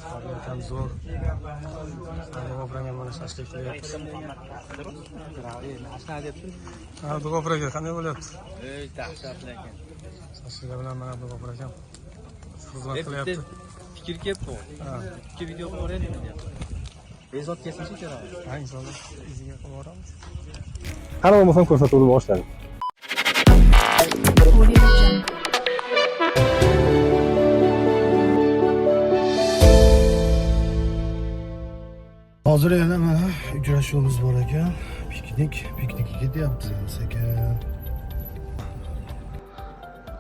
Tabiatan zo'r. Dugopraga mana shashlik qilyapti. Ha, dugopraga qanday bo'lyapti? Dahshatli ekan. Shashlik bilan mana dugopra ham xizmat qilyapti. Fikr kelibdi. Ha, Ikki video qilib o'raylik. Bezot kelsin kerak. ha, insonlar iziga qilib boramiz. Qani bo'lmasam ko'rsatuvni boshladik. Hozir yana mana uchrashuvimiz bor ekan. Piknikka ketyapmiz ekan.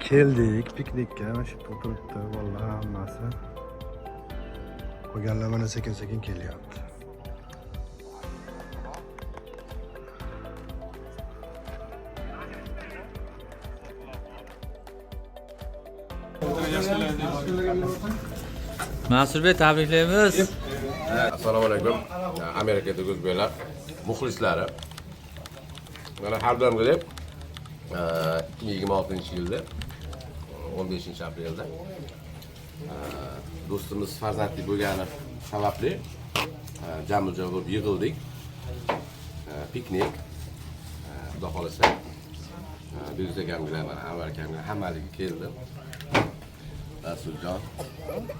Keldik piknikka. Mana shu turibdi vallahi hammasi. Qolganlar mana sekin kelyapti. Masurbek, tabriklaymiz. Assalomu alaykum. Amerikadagi o'zbeklar muxlislari. Mana har doimgidek 2026-yilda 15-aprelda do'stimiz farzandli bo'lgani sababli jam-joy bo'lib yig'ildik. Piknik xudo xolasa Buyuk akamlar, mana Anvar akamlar hammaliga keldi. Rasuljon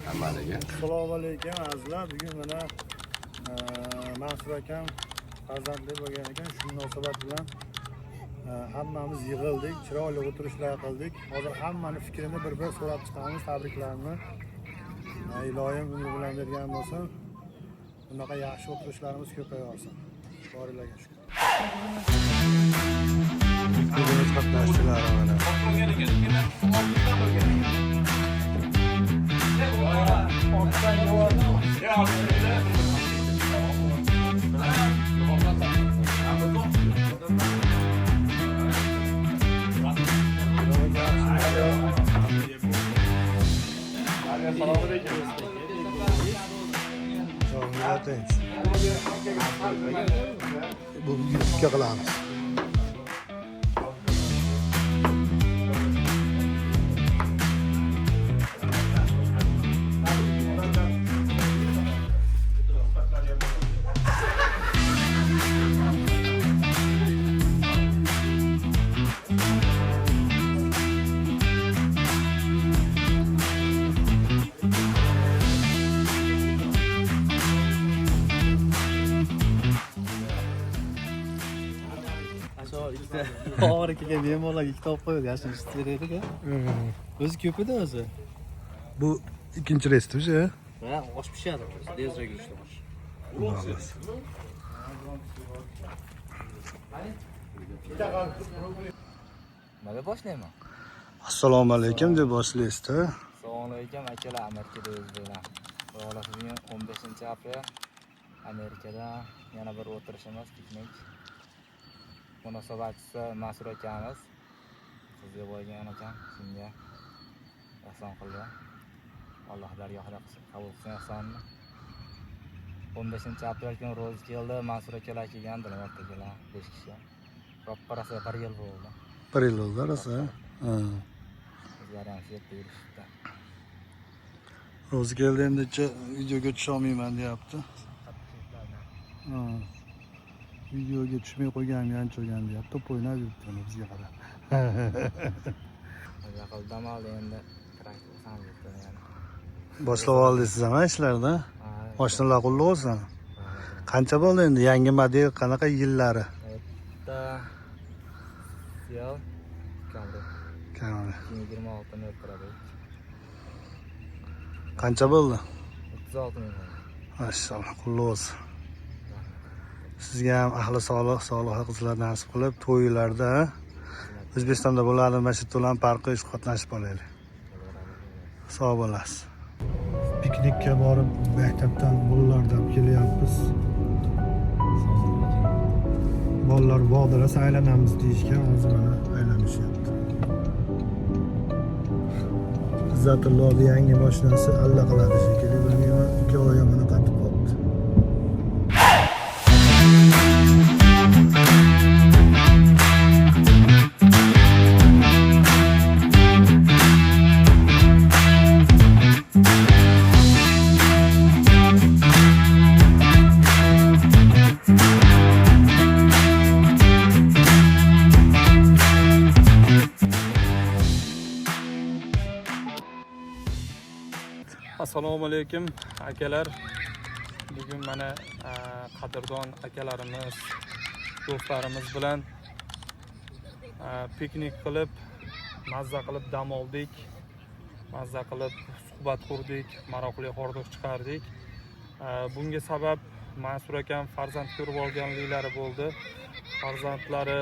hammaliga. Assalomu alaykum azizlar. Bugun mana Mansur akam farzandli bo'lgan ekan. Shu munosabat bilan hammamiz yig'ildik, chiroyli o'tirishlar qildik. Hozir hammani fikrini bir-bir so'rab chiqamiz, tabriklarni. Iloyim umr bilan bergan bo'lsin. Bunaqa yaxshi o'tirishlarimiz ko'payaversin. Borilarga shukr. Biz qatnashchilar mana. Bu YouTube'ga qilamiz. Orikaga bemalol kitob qo'yib yashirinishni kerak ekan. O'zi ko'p edi o'zi. Bu ikkinchi restoran o'sha. Va osh pishadi. Tezroq yurishdi osh. Nima boshlayman? Assalomu alaykum deb boshlaysiz-da. Assalomu alaykum akalar, Amerikada o'zbeklar. Xudo bugun 15-aprel Amerikada yana bir o'tirishimiz, piknik. Munosabatchisi Mas'ur akamiz. Sizga bo'lgan ekan, shunga ehson qildi. Alloh dargohida qabul qilsin ehsonni. 15-aprel kuni ro'z keldi, Mas'ur akalar kelgandilar, o'rtakilar 5 kishi. Ropparasi 1 yil bo'ldi. 1 yil bo'ldi rosa. Ha. Bizlar ham shu yerda yurishdi. Ro'z keldi endi videoga tusha olmayman deyapti. Ha. Videoga tushmay qo'yganmi, anchogan deyapti. Top o'ynab yuribdi bizga qara. Yaqin oldi endi traktor sanibdi yana. Boshlab oldingiz ham ishlarni. Mashinalar qulluq bo'lsin. Qancha bo'ldi endi yangi model, qanaqa yillari? Bitta Siyal Camry. 2026 ni turadi. Qancha bo'ldi? 36 ming. Maşallah, qulluq bo'lsin. Sizga ham ahli solih qizlar nasib qilib, to'ylarda O'zbekistonda bo'ladi, mana to'lan parqi ish qatnashib olaylik. Sog' bo'lasiz. Piknikka borib, maktabdan bolalardan kelyapmiz. Bolalar bog'da saylanamiz deyishgan, hozir mana aylanishyapti. Izzatullohning yangi mashinasi allaqiladi shekilli, bilmayman, 2 oy mana qatib qoldi. Assalomu alaykum akalar. Bugun mana qadrdon akalarimiz, do'stlarimiz bilan piknik qilib, mazza qilib dam oldik. Mazza qilib suhbat qurdik, maroqli hordiq chiqardik. Bunga sabab Mansur akam farzand ko'rib olganliklari bo'ldi. Farzandlari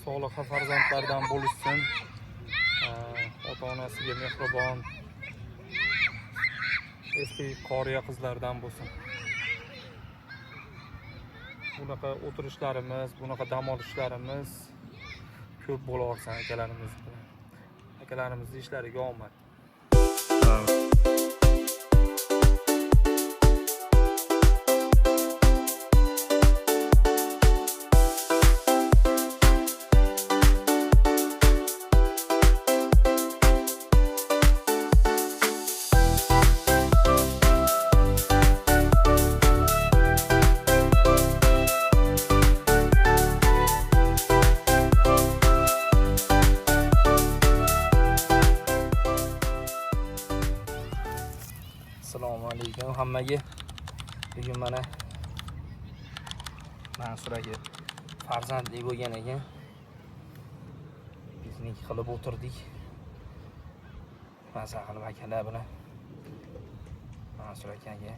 sog'liq farzandlardan bo'lishsin. Ota-onasiga mehribon, eski qoriya qizlardan bo'lsin. Bunaqa o'tirishlarimiz, bunaqa dam olishlarimiz ko'p bo'laversin akalarimiz bilan. Akalarimizni ishlariga omad. Assalomu alaykum hammaga. Bugun mana Mansur aka farzandli bo'lgan ekan. Piknik qilib o'tirdik. Mazza qilib akalar bilan Mansur akaga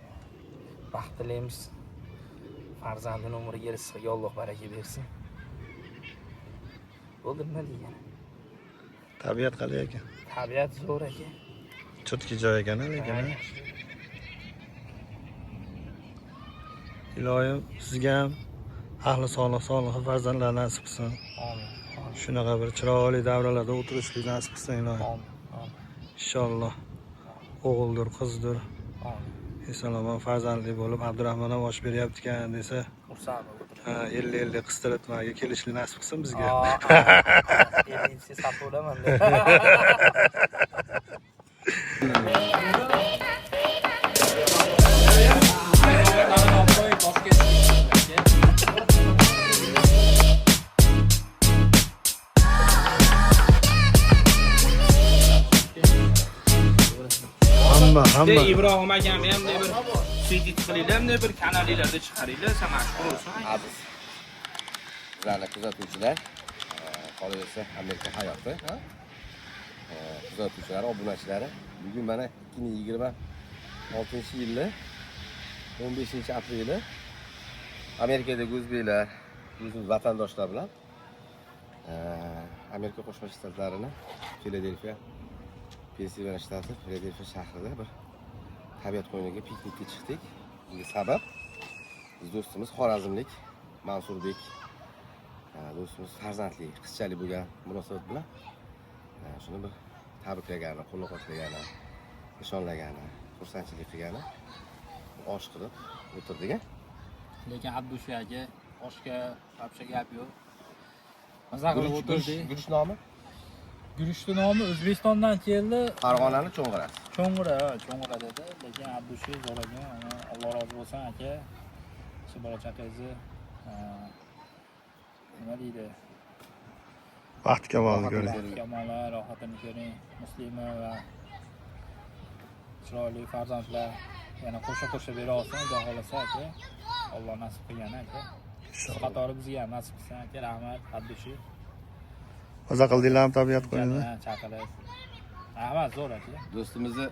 baxt tilaymiz. Farzandini umriga rizqiga Alloh baraka bersin. Bo'ldi nima degan? Tabiat qalay ekan? Tabiat zo'r aka. Chutki joy ekan lekin. Iloyim sizga ham ahli solih farzandlar nasib qilsin. Amin. Shunaqa bir chiroyli davralarda o'tirishlik nasib qilsin iloyim. Amin. Inshaalloh. O'g'ildir, qizdir. Amin. Eson-omon farzandli bo'lib Abdurahmon ham osh beryapti ekan desa, Xursandman. 50 qistiritmaga kelishli nasib qilsin bizga. Siz xafa bo'laman. Hamma. Ibrohim akam ham bir suydit qilinglar, bir kanallarda chiqaringlar, mashhur bo'lsin. Aziz bizlarni kuzatuvchilar, qolaversa Amerika hayoti, kuzatuvchilar, obunachilari. Bugun mana 2026-yilning 15-apreli Amerikadagi o'zbeklar, o'zimiz vatandoshlar bilan Amerika Qo'shma Shtatlarining Filadelfiya, Pensilvaniya shtati Filadelfiya shahrida bir tabiat qo'yiniga piknikka chiqdik. Bunga sabab biz do'stimiz Xorazmlik Mansurbek do'stimiz farzandli qizchalik bo'lgan munosabat bilan shuni bir tabriklagani, qo'llab-quvvatlagani, nishonlagani, xursandchilik qilgani, osh qilib o'tirdik. Lekin Abdusha aka oshga qabsha gap yo'q. Mazza qilib o'tirdik. Guruch nomi? Guruchni nomi O'zbekistondan keldi. Farg'onaning Cho'ng'irasi. Cho'ng'ira dedi. Lekin Abdusha zo'ragan, Alloh rozi bo'lsin aka. Shu bola chaqangizni nima deydi? Baxt kamolini ko'ring. Kamolar, rohatini ko'ring. Muslima va chiroyli farzandlar yana qo'sha bera olsin, xudo xolasa aka. Alloh nasib qilgan aka. Inshaalloh. Qatori bizga ham nasib qilsin aka. Rahmat, Abdushi. Maza qildinglarmi tabiat qo'yini? Chaqirib. Rahmat, zo'r aka. Do'stimizni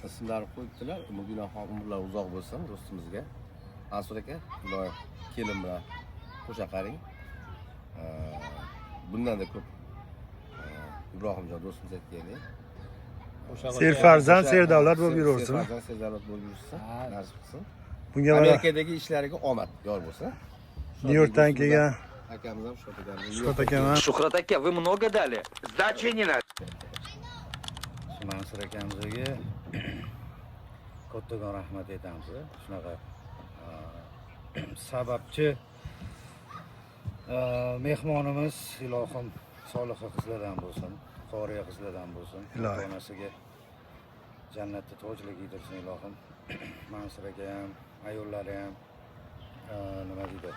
ismlari qo'yibdilar. Gunohon umrlar uzoq bo'lsin do'stimizga. Mansur aka, iloyim kelin bilan qo'sha qaring. Bundan-da ko'p Ibrohimjon do'stimiz aytgandek. Ser farzand, ser davlat bo'lib yuraversin. Farzand, ser davlat bo'lib yursin. Nasib qilsin. Bunga mana Amerikadagi ishlariga omad yor bo'lsin. Nyu-Yorkdan kelgan akamiz ham Shuhrat akamiz. Shuhrat akam ham Shuhrat aka, вы много дали? Сдачи не надо. Mansur akamizga kattagon rahmat aytamiz. Shunaqa sababchi mehmonimiz ilohim soliha qizlardan bo'lsin, qoriya qizlardan bo'lsin. Onasiga jannatda tojlik yedirsin ilohim. Mansur aka ham, ayollari ham nima deydi,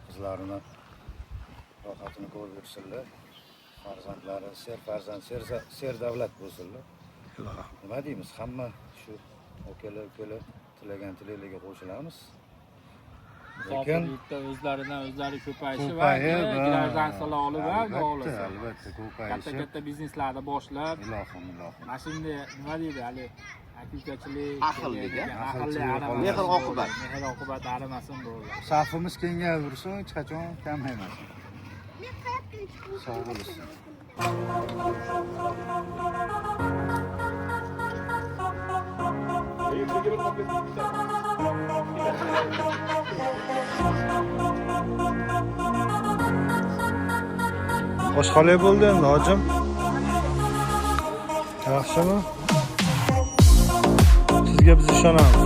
qizlarini rohatini ko'rib yursinlar. Farzandlari ser farzand, ser davlat bo'lsinlar. nima deymiz, hamma shu akalar tilagan tilaklarga qo'shilamiz. Musofir yurtda o'zlari ko'payishi va Ko'payib, granzatsiyalar olib va albatta, albatta ko'payishi. katta bizneslarni boshlab, Ilohim. mana shunday nima deydi hali akilkachilik, Ahillik, mehr-oqibat arimasin bo'ldi. Safimiz kengayversin, hech qachon kamaymasin. Sog' bo'lsin. Oshxona bo'ldi endi hojim. Yaxshimi? Sizga biz ishonamiz.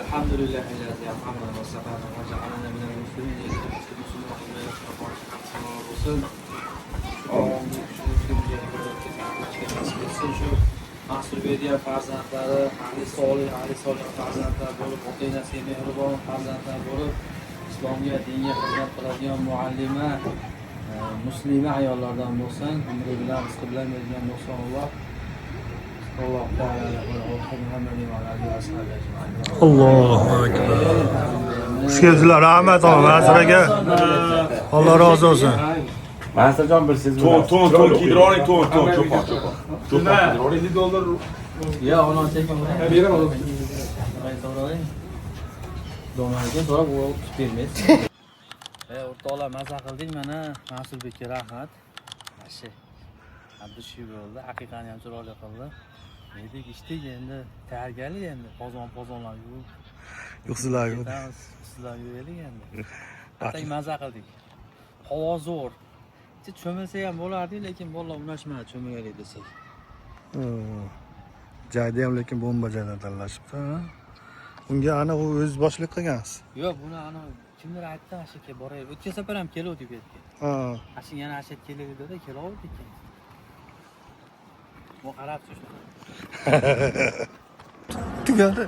Alhamdulillah الذي أطعمنا وسقانا وجعلنا من المسلمين Mahsul Bediye farzandlari, Ali Solih farzandlar bo'lib, ota onasiga mehribon farzandlar bo'lib, islomga, dinga xizmat qiladigan muallima, muslima ayollardan bo'lsin, umri bilan, rizqi bilan bergan bo'lsin Alloh taolo Muhammadin va alihi va sahbihi ajmain. Allohu akbar. Sizga rahmat Mansur aka. Alloh rozi bo'lsin. Mansurjon bir siz to'n kiydironing to'n cho'pon. Ya ona tekin buni. Beraman. So'raying. Do'maga so'rab u bermaysiz. O'rtoqlar maza qildik mana Mansurbekka rahmat. Yaxshi. Abdushiy bo'ldi, haqiqatan ham chiroyli qildi. Yedik, ichdik, endi tayyorgarlik endi qozonlar yuvib. Sizlar yuvaylik endi. Atay maza qildik. Havo zo'r. Cho'milsa ham bo'lardi, lekin bolalar unashmadi cho'milgalik desak. Joyda ham lekin bomba joydan tanlashibdi. Unga ana u o'z boshliq qilgansiz. Yo'q, buni ana kimdir aytdi, ashaka boraylik. O'tgan safar ham keluvdik bu yerga. Ashin yana ashak kelaylik dedi, kelaverdik ekan. Bu qarab turishdi. Tugadi.